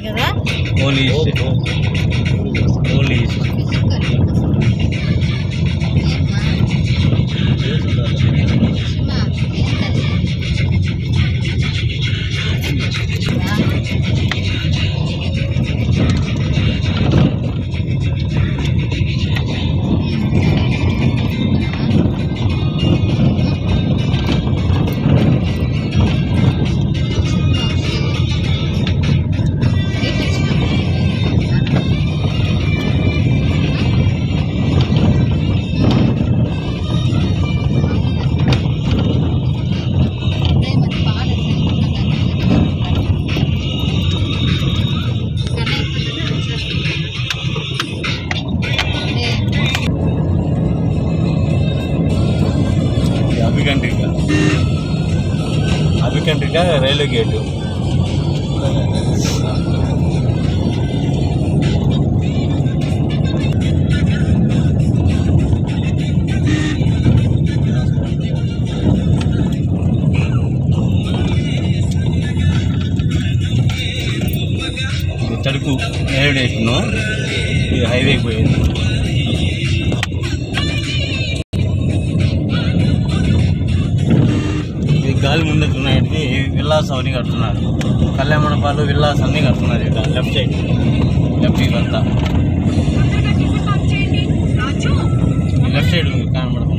కదా. Only east. Only east. అభికండ్రిక railway gate. ఇది తడుకు రైల్వే స్టేషను. ఇది హైవేకి పోయేది. గాలి ముందుకున్నాయి. విల్లాస్ అవన్నీ కడుతున్నారు. కళ్యాణ మండపాలు విల్లాస్ అన్నీ కడుతున్నారు. ఇక్కడ లెఫ్ట్ సైడ్ లెఫ్ట్ ఇవంతా లెఫ్ట్ సైడ్ కనబడతాం.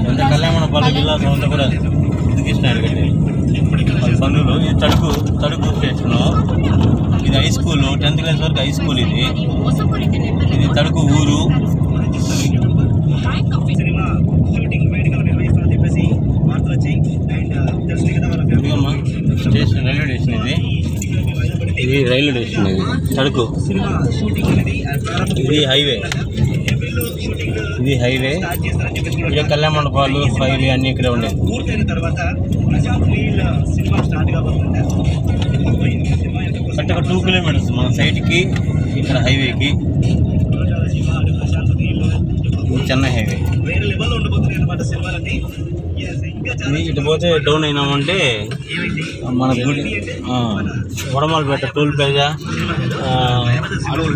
అంతా కళ్యాణ మండపాలు విల్లాస్ అంతా కూడా తీసుకున్నారు కట్టి పనులు. ఇది తడుకు స్టేషను. ఇది హై స్కూల్, 10th క్లాస్ వరకు హై స్కూల్. ఇది తడుకు ఊరు. Station railway station. ఇది రైల్వే స్టేషన్. ఇది తడుకు. ఇది హైవే. ఇక్కడ కళ్యాణ మండపాలు ఫైల్ అన్నీ ఇక్కడే ఉండేది. కరెక్ట్గా 2 కిలోమీటర్స్ మన సైడ్కి ఇక్కడ హైవేకి. చెన్నై హైవే. ఇటు పోతే డౌన్ అయినామంటే మన గుడి వడమాలపేట టోల్ ప్లాజా అడవి.